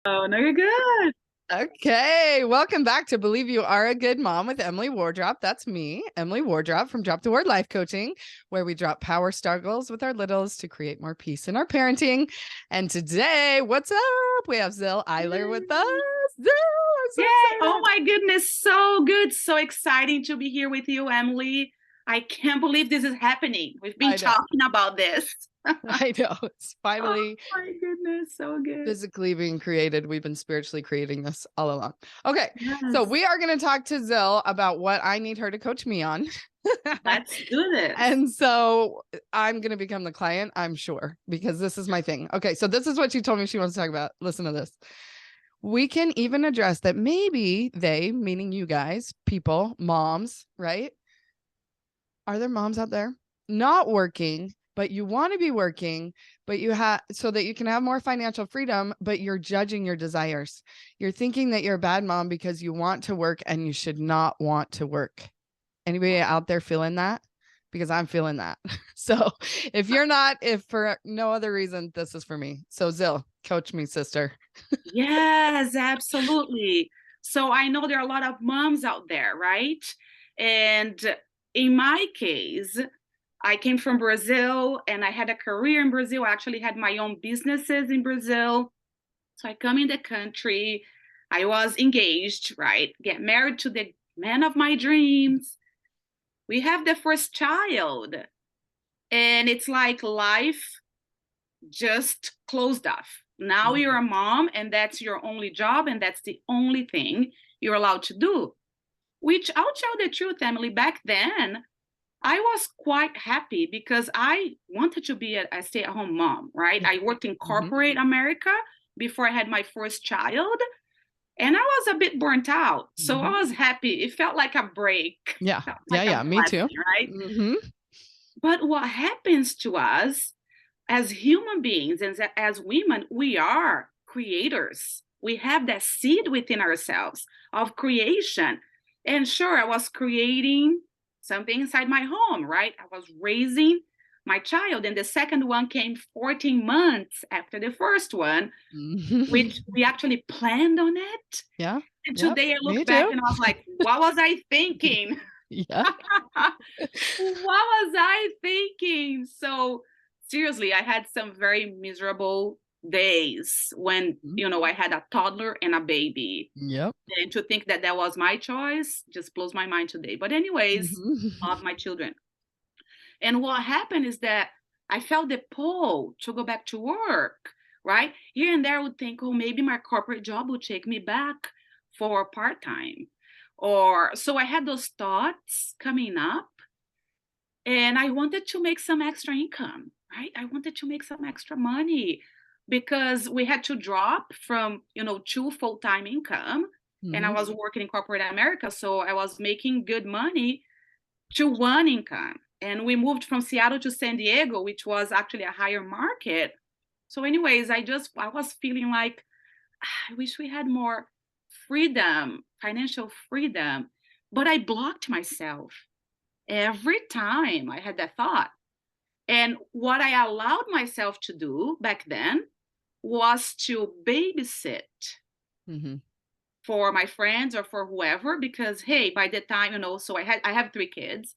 Oh, no, you're good. Okay, welcome back to Believe You Are a Good Mom with Emily Wardrop. That's me, Emily Wardrop from Drop to Word Life Coaching, where we drop power struggles with our littles to create more peace in our parenting. And today, what's up? We have Zil Eiler with us. Zil, I'm so Yay. Oh excited. my goodness. So good. So exciting to be here with you, Emily. I can't believe this is happening. We've been I know, talking about this. I know. It's Oh finally my goodness. So good. physically being created. We've been spiritually creating this all along. Okay, so Yes. we are going to talk to Zil about what I need her to coach me on. Let's do this. And so I'm going to become the client, I'm sure, because this is my thing. Okay, so this is what she told me she wants to talk about. Listen to this. We can even address that maybe they, meaning you guys, people, moms, right? Are there moms out there not working, but you want to be working, but you have so that you can have more financial freedom, but you're judging your desires. You're thinking that you're a bad mom because you want to work and you should not want to work. Anybody out there feeling that? Because I'm feeling that. So if you're not, if for no other reason, this is for me. So Zil, coach me, sister. Yes, absolutely. So I know there are a lot of moms out there, right? And in my case, I came from Brazil and I had a career in Brazil. I actually had my own businesses in Brazil. So I come in the country. I was engaged, right? Get married to the man of my dreams. We have the first child. And it's like life just closed off. Now you're a mom, and that's your only job, and that's the only thing you're allowed to do. Which I'll tell the truth, Emily, back then, I was quite happy because I wanted to be a stay-at-home mom, right? I worked in Mhm. corporate America before I had my first child, and I was a bit burnt out. So I Mhm. was happy. It felt like a break, Yeah. felt Yeah. like a Yeah. Me too. blessing, right? Hmm. But what happens to us as human beings and as women, we are creators. We have that seed within ourselves of creation. And sure, I was creating something inside my home, right? I was raising my child, and the second one came 14 months after the first one, which we actually planned on it. Yeah. And Yep. today I Me look back too. and I was like, what was I thinking? Yeah. What was I thinking? So seriously, I had some very miserable days when, Mhm. I had a toddler and a baby. Yep. And to think that that was my choice just blows my mind today. But anyways, Mhm. love my children. And what happened is that I felt the pull to go back to work, right? Here and there, I would think, oh, maybe my corporate job will take me back for part time. Or so I had those thoughts coming up, and I wanted to make some extra income, right? I wanted to make some extra money because we had to drop from, two full-time income, and I Mhm. was working in corporate America, so I was making good money to one income. And we moved from Seattle to San Diego, which was actually a higher market. So, anyways, I was feeling like I wish we had more freedom, financial freedom. But I blocked myself every time I had that thought. And what I allowed myself to do back then was to babysit Mhm. for my friends or for whoever, because hey, by the time, so I have three kids.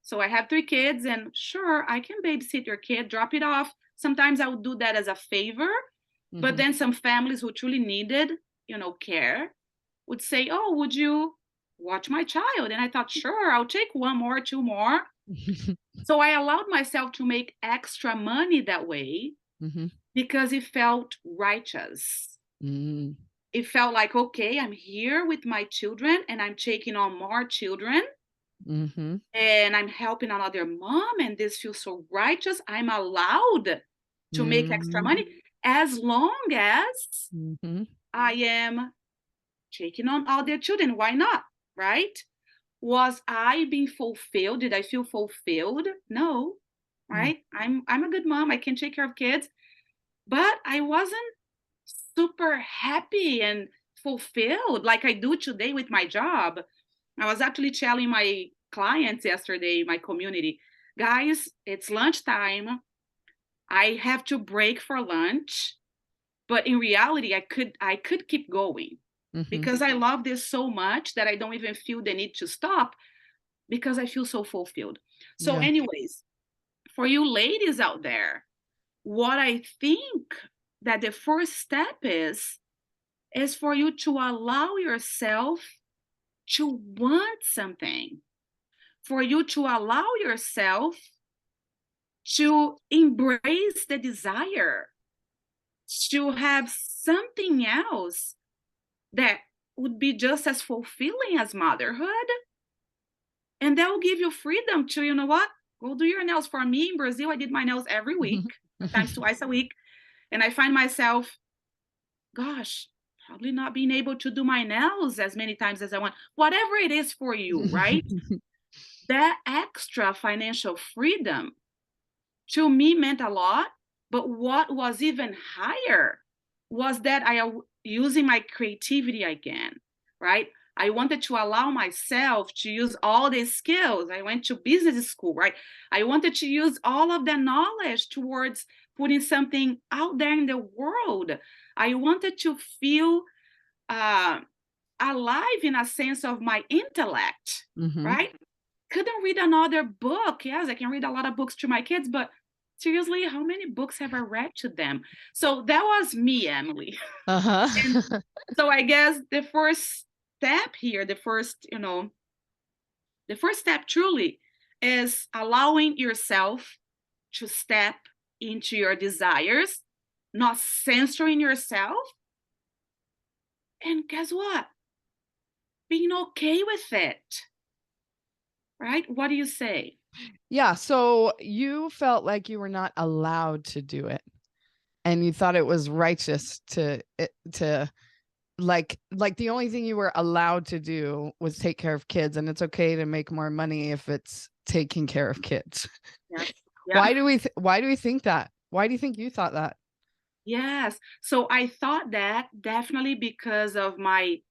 So I have three kids, and sure, I can babysit your kid, drop it off. Sometimes I would do that as a favor, but Mhm. then some families who truly needed, care would say, "Oh, would you watch my child?" And I thought, sure, I'll take one more, two more. So I allowed myself to make extra money that way Mhm. because it felt righteous. Mm. It felt like, okay, I'm here with my children and I'm taking on more children Mhm. and I'm helping another mom, and this feels so righteous. I'm allowed to make extra Mhm. money as long as Mhm. I am taking on all their children. Why not? Right? Was I being fulfilled? Did I feel fulfilled? No. Mm. Right? I'm a good mom. I can take care of kids, but I wasn't super happy and fulfilled like I do today with my job. I was actually telling my clients yesterday, my community, guys, it's lunchtime. I have to break for lunch, But in reality, I could keep going Mhm. because I love this so much that I don't even feel the need to stop because I feel so fulfilled. So, Yeah. anyways, for you ladies out there, what I think that the first step is for you to allow yourself to want something, for you to allow yourself to embrace the desire, to have something else that would be just as fulfilling as motherhood. And that will give you freedom to, you know what? Go do your nails. For me in Brazil, I did my nails every week, sometimes twice a week. And I find myself, gosh, probably not being able to do my nails as many times as I want. Whatever it is for you, right? That extra financial freedom to me meant a lot. But what was even higher was that using my creativity again, right? I wanted to allow myself to use all these skills. I went to business school, right? I wanted to use all of that knowledge towards putting something out there in the world. I wanted to feel uh, alive in a sense of my intellect, Mhm. right? Couldn't read another book. Yes, I can read a lot of books to my kids, but seriously, how many books have I read to them? So that was me, Emily. And Uh-huh. so I guess the first step here, the first step truly is allowing yourself to step into your desires, not censoring yourself. And guess what? Being okay with it, right? What do you say? Yeah, so you felt like you were not allowed to do it, and you thought it was righteous to like the only thing you were allowed to do was take care of kids, and it's okay to make more money if it's taking care of kids. Yes. Yeah. Why do we think that? Why do you think you thought that? Yes. So I thought that definitely because of my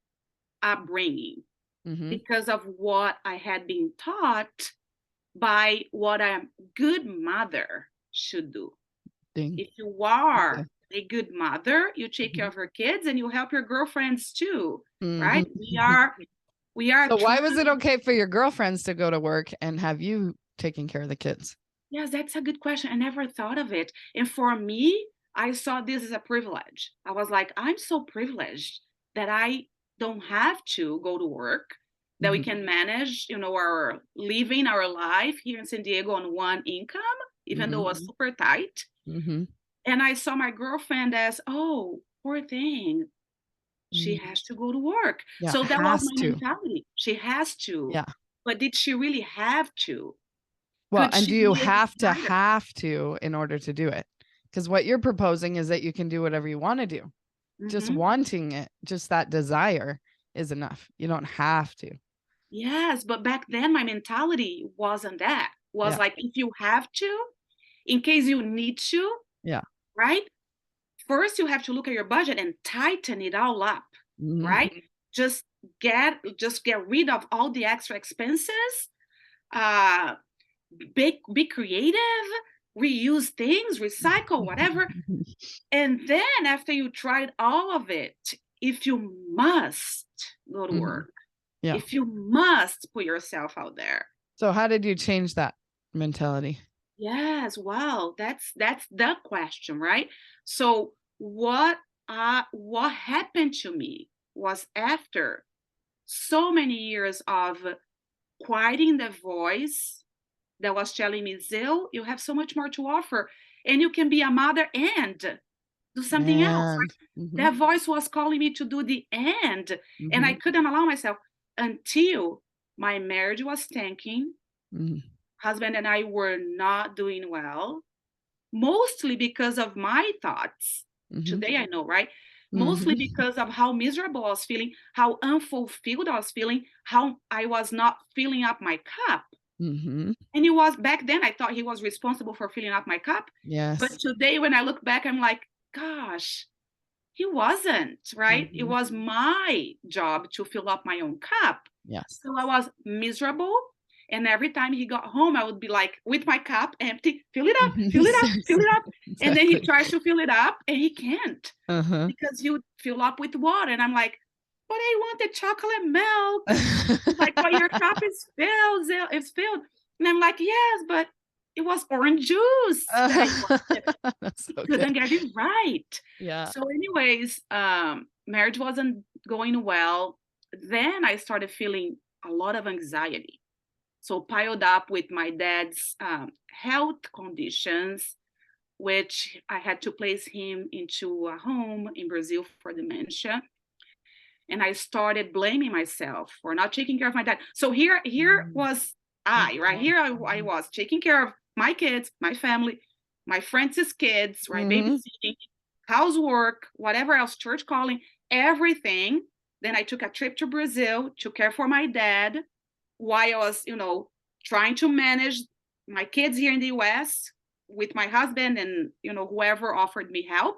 upbringing, Mhm. because of what I had been taught by what a good mother should do. Ding. If you Okay. are a good mother, you take care Mhm. of your kids and you help your girlfriends too, Mhm. right? We are So why was it truly. okay for your girlfriends to go to work and have you taking care of the kids? Yes, that's a good question. I never thought of it. And for me, I saw this as a privilege. I was like, I'm so privileged that I don't have to go to work, that we Mhm. can manage, our living, our life here in San Diego on one income, even though it Mhm. was super tight. Mhm. And I saw my girlfriend as, oh, poor thing. She Mhm. has to go to work. Yeah, So that was has my to. mentality. She has to. Yeah. But did she really have to? Well, Could and she do you be a have to in order to do it? Because what you're proposing is that you can do whatever you want to do. Just desire? wanting it, just that desire is enough. You don't have to. Yes, but back then my mentality wasn't that. Was Yeah. like if you have to, in case you need to, Yeah. right? First you have to look at your budget and tighten it all up, Mhm. right? Just get rid of all the extra expenses. Uh be creative, reuse things, recycle, whatever. And then after you tried all of it, if you must go to Mhm. work, Yeah. if you must put yourself out there. So how did you change that mentality? Yes, wow, that's the question, right? So what happened to me was after so many years of quieting the voice that was telling me, Zil, you have so much more to offer, and you can be a mother and do something else. And mhm. That voice was calling me to do the and I Mhm. couldn't allow myself until my marriage was tanking. Mhm. Husband and I were not doing well, mostly because of my thoughts. Mhm. Today I know, right? Mostly Mhm. because of how miserable I was feeling, how unfulfilled I was feeling, how I was not filling up my cup. Mhm. And it was back then, I thought he was responsible for filling up my cup. But Yes. today, when I look back, I'm like, gosh, he wasn't, right? It Mhm. was my job to fill up my own cup. Yes. So I was miserable. And every time he got home, I would be like, with my cup empty, fill it up, fill it up, fill it up. Exactly. And then he tries to fill it up and he can't Uh-huh. because he would fill up with water. And I'm like, but I want the chocolate milk. Like, well, your cup is filled, it's filled. And I'm like, yes, but it was orange juice. That's so Couldn't good. get it right. Yeah. So anyways, marriage wasn't going well. Then I started feeling a lot of anxiety. So piled up with my dad's health conditions, which I had to place him into a home in Brazil for dementia. And I started blaming myself for not taking care of my dad. So here was I, right? Here I was taking care of my kids, my family, my friends' kids, right? Babysitting, housework, whatever else, church calling, everything. Then I took a trip to Brazil to care for my dad while I was, trying to manage my kids here in the US with my husband and, whoever offered me help.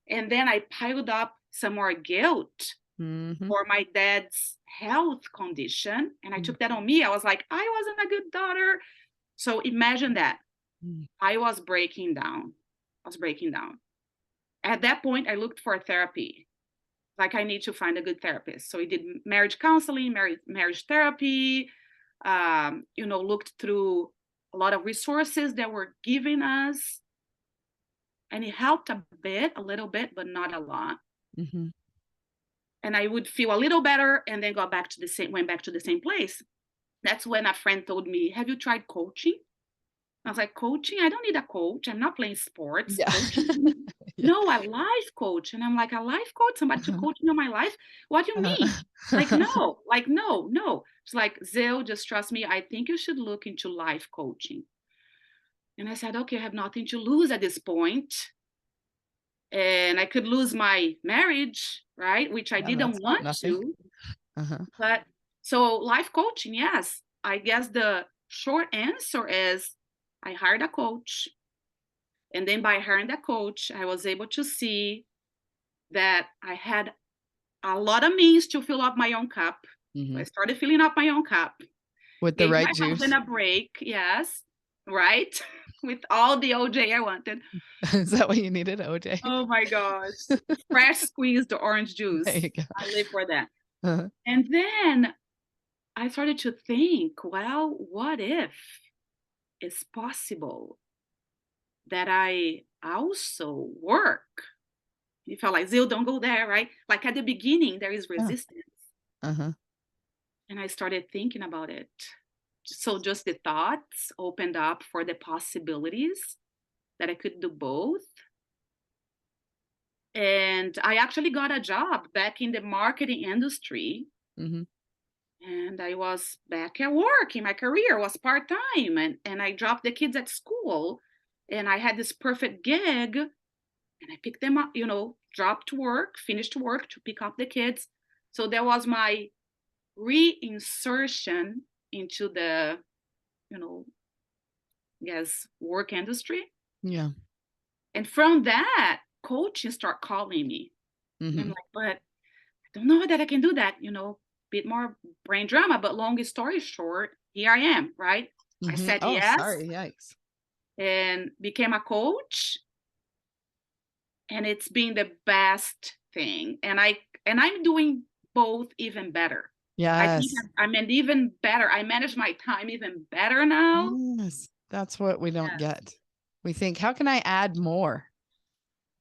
And then I piled up some more guilt for my dad's health condition. And I took that on me. I was like, I wasn't a good daughter. So imagine that. I was breaking down. At that point, I looked for therapy. Like, I need to find a good therapist. So I did marriage counseling, marriage therapy, looked through a lot of resources that were given us. And it helped a little bit, but not a lot. And I would feel a little better and then went back to the same place. That's when a friend told me, have you tried coaching? I was like, coaching? I don't need a coach. I'm not playing sports. Yeah. No, a life coach. And I'm like, a life coach? Somebody to coach me on my life? What do you mean? No. It's like, Zil, just trust me. I think you should look into life coaching. And I said, okay, I have nothing to lose at this point. And I could lose my marriage, right? Which I didn't want to. But so life coaching, yes. I guess the short answer is I hired a coach. And then by hiring a coach, I was able to see that I had a lot of means to fill up my own cup. So I started filling up my own cup. With the right juice. Gave my husband a break, yes, right? With all the OJ I wanted. Is that what you needed, OJ? Oh my gosh. Fresh squeezed orange juice. There you go. I live for that. And then I started to think, well, what if it's possible that I also work? You felt like, Zil, don't go there, right? Like at the beginning, there is resistance. And I started thinking about it. So just the thoughts opened up for the possibilities that I could do both. And I actually got a job back in the marketing industry. And I was back at work in my career, was part-time. And I dropped the kids at school. And I had this perfect gig. And I picked them up, dropped to work, finished work to pick up the kids. So that was my reinsertion into the, work industry. Yeah. And from that, coaches start calling me. And I'm like, but I don't know that I can do that, bit more brain drama, but long story short, here I am, right? I said yes. Sorry, yikes. And became a coach. And it's been the best thing. And I'm doing both even better. Yes. I mean, even better. I manage my time even better now. Yes. That's what we don't get. We think, how can I add more?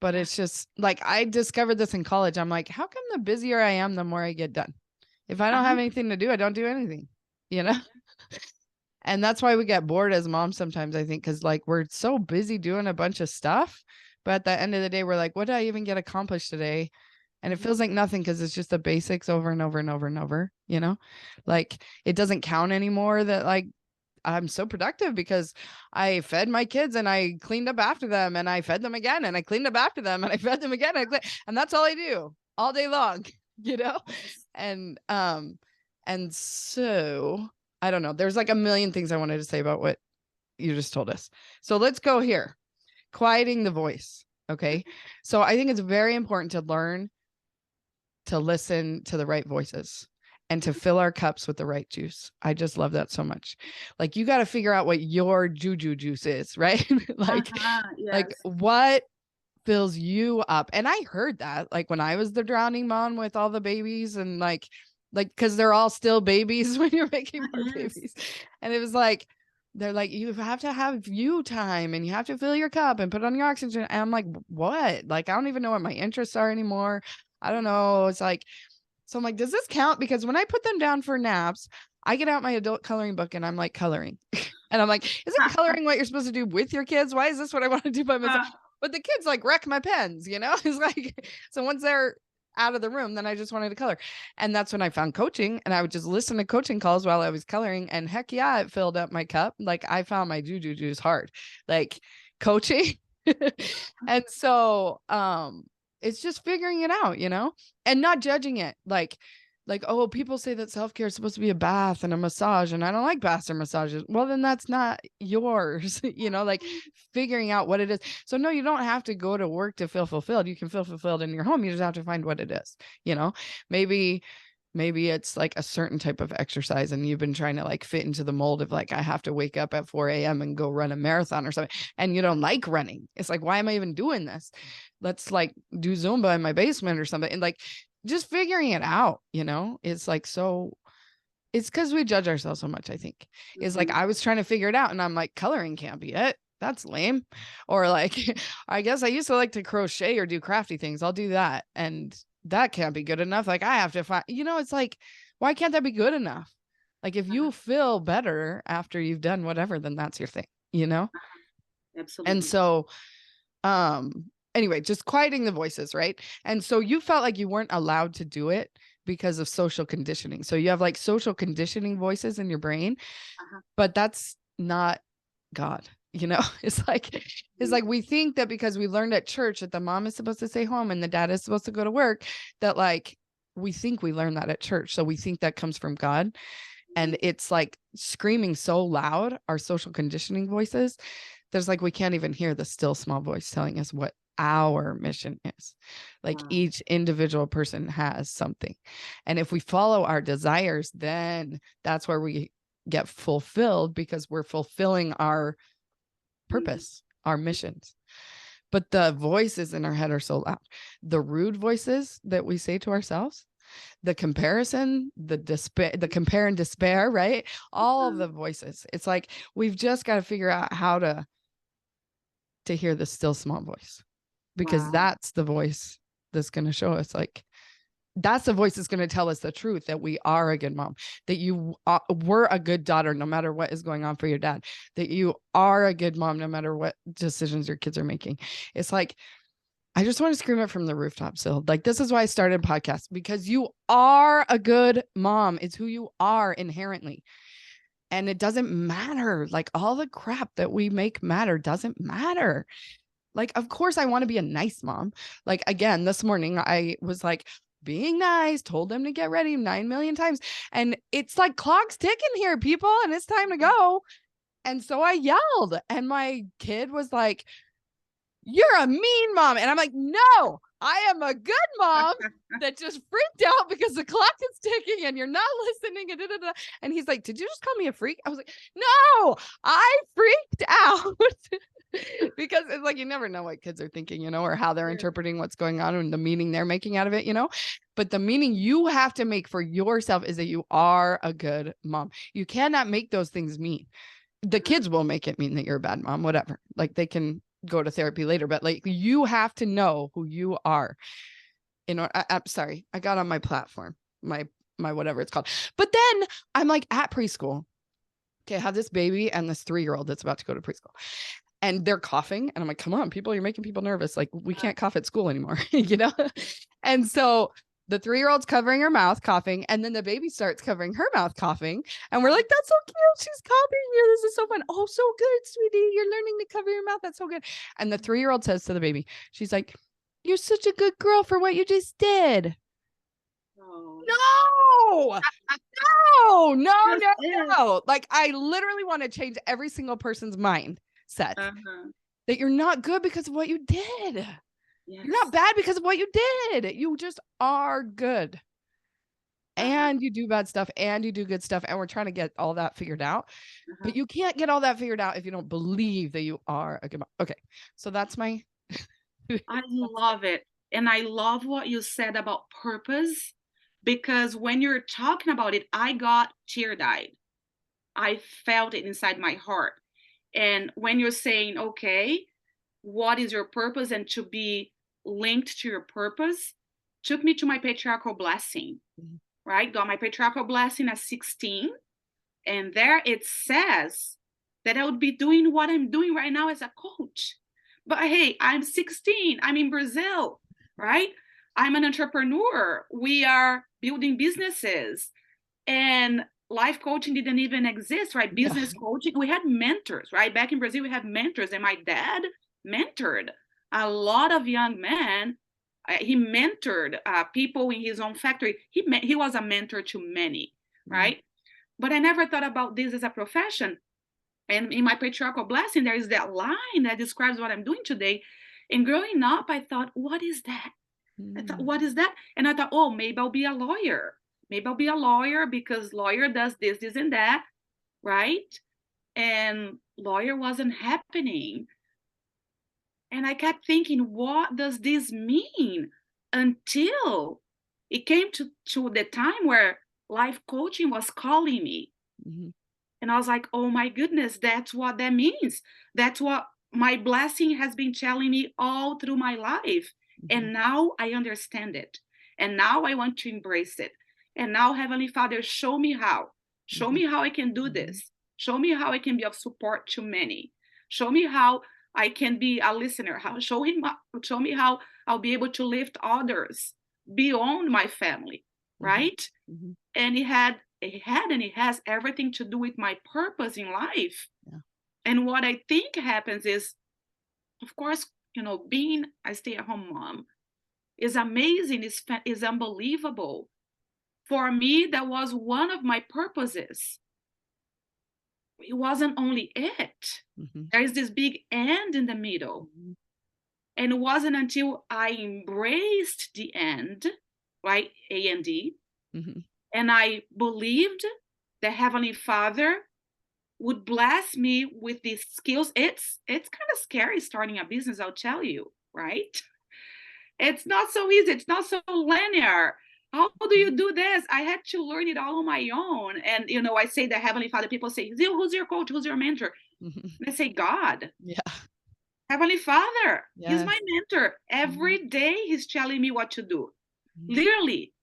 But it's just like, I discovered this in college. I'm like, how come the busier I am, the more I get done? If I don't have anything to do, I don't do anything, And that's why we get bored as moms sometimes, I think, because like we're so busy doing a bunch of stuff. But at the end of the day, we're like, what did I even get accomplished today? And it feels like nothing because it's just the basics over and over and over and over, like it doesn't count anymore that like I'm so productive because I fed my kids and I cleaned up after them and I fed them again and I cleaned up after them and I fed them again. And that's all I do all day long, And so I don't know. There's like a million things I wanted to say about what you just told us. So let's go here. Quieting the voice. Okay. So I think it's very important to learn to listen to the right voices. and to fill our cups with the right juice. I just love that so much. Like, you got to figure out what your JuJu juice is, right? like Yes. what fills you up. And I heard that, like, when I was the drowning mom with all the babies, and like because they're all still babies when you're making more babies. And it was like, they're like, you have to have you time, and you have to fill your cup and put on your oxygen. And I'm like, what? Like, I don't even know what my interests are anymore. I don't know. It's like, so I'm like, does this count? Because when I put them down for naps, I get out my adult coloring book and I'm like coloring. And I'm like, isn't coloring what you're supposed to do with your kids? Why is this what I want to do by myself? But the kids like wreck my pens, you know? It's like, so once they're out of the room, then I just wanted to color. And that's when I found coaching, and I would just listen to coaching calls while I was coloring. And heck yeah, it filled up my cup. Like, I found my JuJu Juice hard, like coaching. And so, it's just figuring it out, you know, and not judging it. Like, oh, people say that self-care is supposed to be a bath and a massage, and I don't like baths or massages. Well, then that's not yours, you know, like figuring out what it is. So no, you don't have to go to work to feel fulfilled. You can feel fulfilled in your home. You just have to find what it is, you know. Maybe it's like a certain type of exercise, and you've been trying to like fit into the mold of like, I have to wake up at 4 a.m. and go run a marathon or something. And you don't like running. It's like, why am I even doing this? Let's like do Zumba in my basement or something. And like, just figuring it out, you know. It's like, so it's because we judge ourselves so much, I think. It's like, I was trying to figure it out, and I'm like, coloring can't be it. That's lame. Or like, I guess I used to like to crochet or do crafty things. I'll do that. And that can't be good enough. Like, I have to find, you know, it's like, why can't that be good enough? Like, if you feel better after you've done whatever, then that's your thing, you know? Absolutely. And so, anyway, just quieting the voices, right? And so you felt like you weren't allowed to do it because of social conditioning. So you have like social conditioning voices in your brain, but that's not God, you know. It's like we think that because we learned at church that the mom is supposed to stay home and the dad is supposed to go to work, that like we think we learned that at church. So we think that comes from God. And it's like screaming so loud, our social conditioning voices, there's like, we can't even hear the still small voice telling us what our mission is. Like, each individual person has something. And if we follow our desires, then that's where we get fulfilled, because we're fulfilling our purpose, our missions. But the voices in our head are so loud. The rude voices that we say to ourselves, the comparison, the despair, the compare and despair, right? All of the voices. It's like, we've just got to figure out how to hear the still small voice, because that's the voice that's going to show us, like, that's the voice that's going to tell us the truth, that we are a good mom, that you were a good daughter, no matter what is going on for your dad, that you are a good mom, no matter what decisions your kids are making. It's like, I just want to scream it from the rooftops. So like, this is why I started a podcast, because you are a good mom. It's who you are inherently. And it doesn't matter. Like, all the crap that we make matter doesn't matter. Like, of course I want to be a nice mom. Like, again, this morning I was like being nice, told them to get ready 9 million times. And it's like, clock's ticking here, people, and it's time to go. And so I yelled, and my kid was like, "You're a mean mom." And I'm like, "No, I am a good mom that just freaked out because the clock is ticking and you're not listening." And he's like, "Did you just call me a freak?" I was like, "No, I freaked out." Because it's like, you never know what kids are thinking, you know, or how they're interpreting what's going on and the meaning they're making out of it, you know. But the meaning you have to make for yourself is that you are a good mom. You cannot make those things mean. The kids will make it mean that you're a bad mom, whatever. Like, they can go to therapy later, but like, you have to know who you are. You know, I'm sorry, I got on my platform, my whatever it's called. But then I'm like at preschool. Okay, I have this baby and this 3-year-old that's about to go to preschool. And they're coughing. And I'm like, come on, people, you're making people nervous. Like, we can't cough at school anymore, you know? And so the 3-year-old's covering her mouth, coughing. And then the baby starts covering her mouth, coughing. And we're like, that's so cute. She's copying you. This is so fun. Oh, so good, sweetie. You're learning to cover your mouth. That's so good. And the 3-year-old says to the baby, she's like, "You're such a good girl for what you just did." No, no. Like, I literally want to change every single person's mindset that you're not good because of what you did. Yes. You're not bad because of what you did. You just are good. Uh-huh. and you do bad stuff and you do good stuff. And we're trying to get all that figured out. Uh-huh. But you can't get all that figured out if you don't believe that you are a good mom. Okay. So that's my I love it. And I love what you said about purpose, because when you're talking about it, I got tear-eyed. I felt it inside my heart. And when you're saying, okay, what is your purpose, and to be linked to your purpose, took me to my patriarchal blessing, Mhm. right? Got my patriarchal blessing at 16. And there it says that I would be doing what I'm doing right now as a coach. But hey, I'm 16, I'm in Brazil, right? I'm an entrepreneur. We are building businesses, and life coaching didn't even exist, right? Yeah. Business coaching, we had mentors, right? Back in Brazil, we had mentors, and my dad mentored a lot of young men. He mentored people in his own factory. He was a mentor to many, Mhm. right? But I never thought about this as a profession. And in my patriarchal blessing, there is that line that describes what I'm doing today. And growing up, I thought, what is that? I thought, Mm. what is that? And I thought, oh, maybe I'll be a lawyer. Maybe I'll be a lawyer because lawyer does this, this, and that, right? And lawyer wasn't happening. And I kept thinking, what does this mean? Until it came to the time where life coaching was calling me. Mhm. And I was like, oh my goodness, that's what that means. That's what my blessing has been telling me all through my life. Mhm. And now I understand it. And now I want to embrace it. And now, Heavenly Father, show me how. Show Mhm. me how I can do Mhm. this. Show me how I can be of support to many. Show me how I can be a listener. Show me how I'll be able to lift others beyond my family, Mhm. right? Mhm. And it has everything to do with my purpose in life. Yeah. And what I think happens is, of course, being a stay-at-home mom is amazing, is unbelievable. For me, that was one of my purposes. It wasn't only it. Mhm. There is this big end in the middle. Mhm. And it wasn't until I embraced the end, right? A&D, Mhm. and I believed the Heavenly Father would bless me with these skills. It's kind of scary starting a business, I'll tell you, right? It's not so easy. It's not so linear. How do you do this? I had to learn it all on my own. And I say the Heavenly Father. People say, Zil, who's your coach? Who's your mentor? Mhm. And I say, God, Yeah. Heavenly Father. He's Yes. my mentor. Mhm. Every day He's telling me what to do. Mhm. Literally,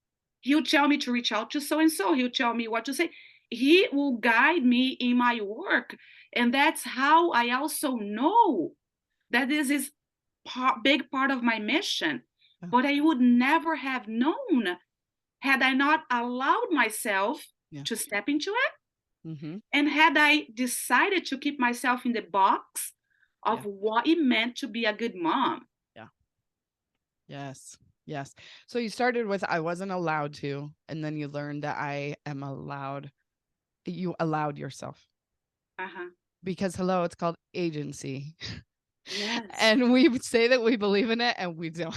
He'll tell me to reach out to so and so. He'll tell me what to say. He will guide me in my work. And that's how I also know that this is big part of my mission. Yeah. But I would never have known had I not allowed myself Yeah. to step into it. Mhm. And had I decided to keep myself in the box Yeah. of what it meant to be a good mom. Yeah. Yes. Yes. So you started with I wasn't allowed to, and then you learned that I am allowed. You allowed yourself Uh-huh. because hello, it's called agency. Yes. And we say that we believe in it and we don't.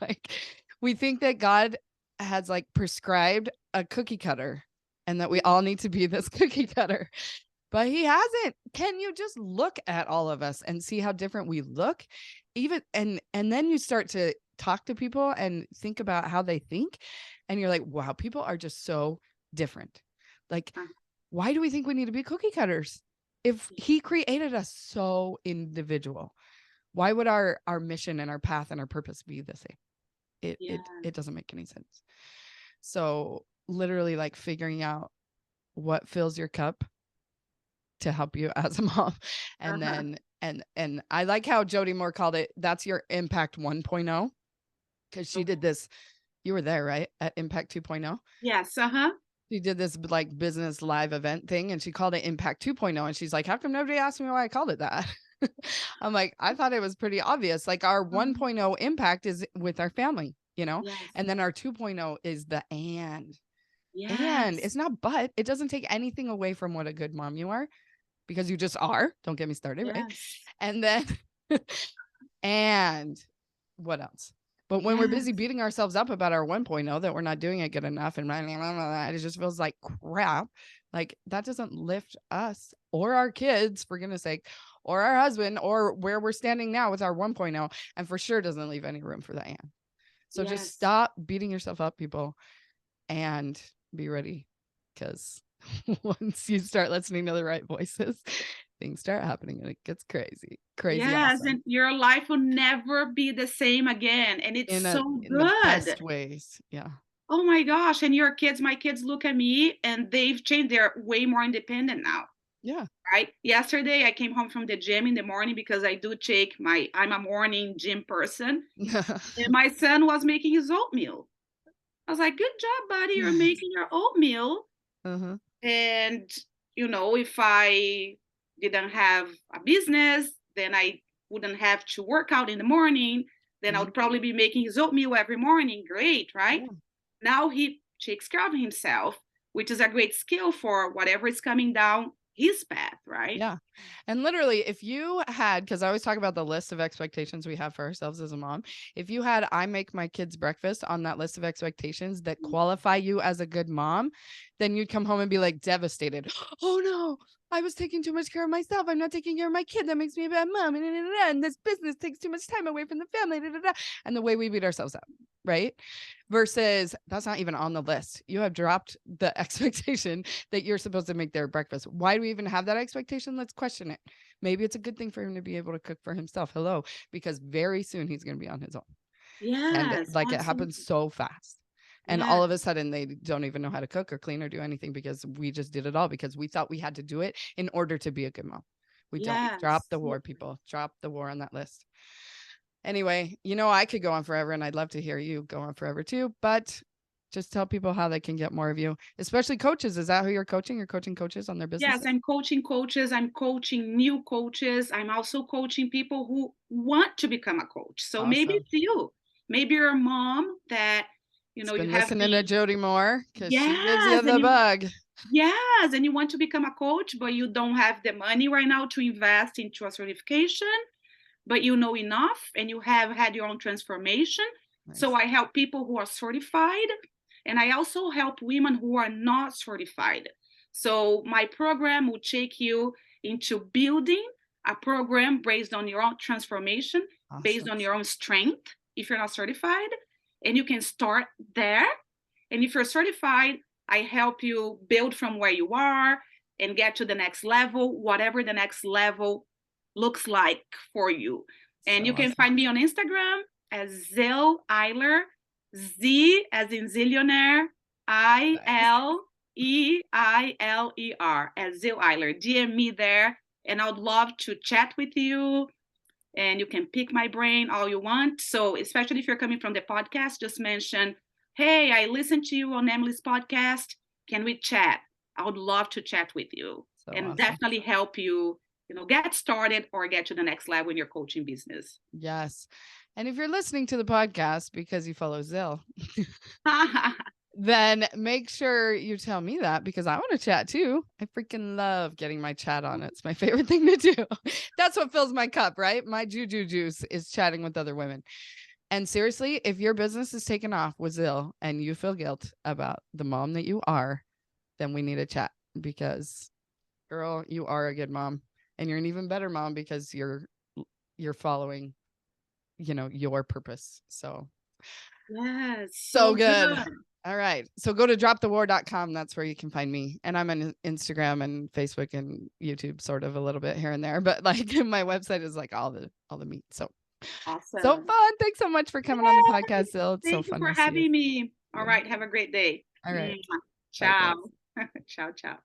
Like we think that God has like prescribed a cookie cutter and that we all need to be this cookie cutter. But he hasn't. Can you just look at all of us and see how different we look? Even and then you start to talk to people and think about how they think and you're like, wow, people are just so different. Like Uh-huh. why do we think we need to be cookie cutters? If he created us so individual, why would our mission and our path and our purpose be the same? It Yeah. it it doesn't make any sense. So literally like figuring out what fills your cup to help you as a mom. And Uh-huh. then and I like how Jody Moore called it, that's your impact 1.0 because she Okay. did this. You were there, right? At Impact 2.0. Yes. Uh-huh. She did this like business live event thing and she called it Impact 2.0. And she's like, how come nobody asked me why I called it that? I'm like, I thought it was pretty obvious. Like our Uh-huh. 1.0 impact is with our family, Yes. and then our 2.0 is the and Yes. it's not, but it doesn't take anything away from what a good mom you are because you just are. Don't get me started, right? Yes. And then, and what else? But when we're busy beating ourselves up about our 1.0 that we're not doing it good enough and it just feels like crap, like that doesn't lift us or our kids, for goodness sake, or our husband, or where we're standing now with our 1.0, and for sure doesn't leave any room for Diane. So just stop beating yourself up, people, and be ready, because once you start listening to the right voices, things start happening and it gets crazy Yes, awesome. and your life will never be the same again. And it's In so the good. best ways. Yeah. Oh my gosh. And your kids, my kids look at me and they've changed. They're way more independent now. Yeah. Right. Yesterday, I came home from the gym in the morning because I do take I'm a morning gym person. And my son was making his oatmeal. I was like, good job, buddy. You're making your oatmeal. Uh-huh. And, if I didn't have a business, then I wouldn't have to work out in the morning. Then I would probably be making his oatmeal every morning. Great, right? Yeah. Now he takes care of himself, which is a great skill for whatever is coming down his path, right? Yeah. And literally, if you had, because I always talk about the list of expectations we have for ourselves as a mom, if you had, I make my kids breakfast on that list of expectations that qualify you as a good mom, then you'd come home and be like devastated. Oh no, I was taking too much care of myself. I'm not taking care of my kid. That makes me a bad mom. And this business takes too much time away from the family. And the way we beat ourselves up, right? Versus that's not even on the list. You have dropped the expectation that you're supposed to make their breakfast. Why do we even have that expectation? Let's question it. Maybe it's a good thing for him to be able to cook for himself. Hello, because very soon he's going to be on his own. And Yes, like absolutely. it happens so fast. And all of a sudden they don't even know how to cook or clean or do anything because we just did it all because we thought we had to do it in order to be a good mom. We don't. Drop the war, people. Drop the war on that list. Anyway, I could go on forever and I'd love to hear you go on forever too, but just tell people how they can get more of you, especially coaches. Is that who you're coaching? You're coaching coaches on their business? Yes, I'm coaching coaches. I'm coaching new coaches. I'm also coaching people who want to become a coach. So maybe it's you. Maybe you're a mom that, you Been have listening to Jody Moore because she gives you yes, the bug. yes, and you want to become a coach, but you don't have the money right now to invest into a certification, but you know enough and you have had your own transformation. Nice. So I help people who are certified, and I also help women who are not certified. So my program will take you into building a program based on your own transformation, based on your own strength, if you're not certified, and you can start there. And if you're certified, I help you build from where you are and get to the next level, whatever the next level looks like for you. And you can find me on Instagram as Zil Eiler, Z as in zillionaire, Eiler, as Zil Eiler. DM me there, and I would love to chat with you. And you can pick my brain all you want. So, especially if you're coming from the podcast, just mention, hey, I listened to you on Emily's podcast. Can we chat? I would love to chat with you and definitely help you, get started or get to the next level in your coaching business. Yes. And if you're listening to the podcast because you follow Zil, then make sure you tell me that because I want to chat too. I freaking love getting my chat on. It's my favorite thing to do. That's what fills my cup, right? My JuJu Juice is chatting with other women. And seriously, if your business is taken off with Zil and you feel guilt about the mom that you are, then we need a chat because, girl, you are a good mom and you're an even better mom because you're following, your purpose. So, yes, so good. All right. So go to dropthewar.com. That's where you can find me. And I'm on Instagram and Facebook and YouTube sort of a little bit here and there. But like my website is like all the meat. So awesome. So fun. Thanks so much for coming on the podcast, Zil. It's so fun. Thank you for having me. All right. Have a great day. All right. Ciao. Ciao, ciao.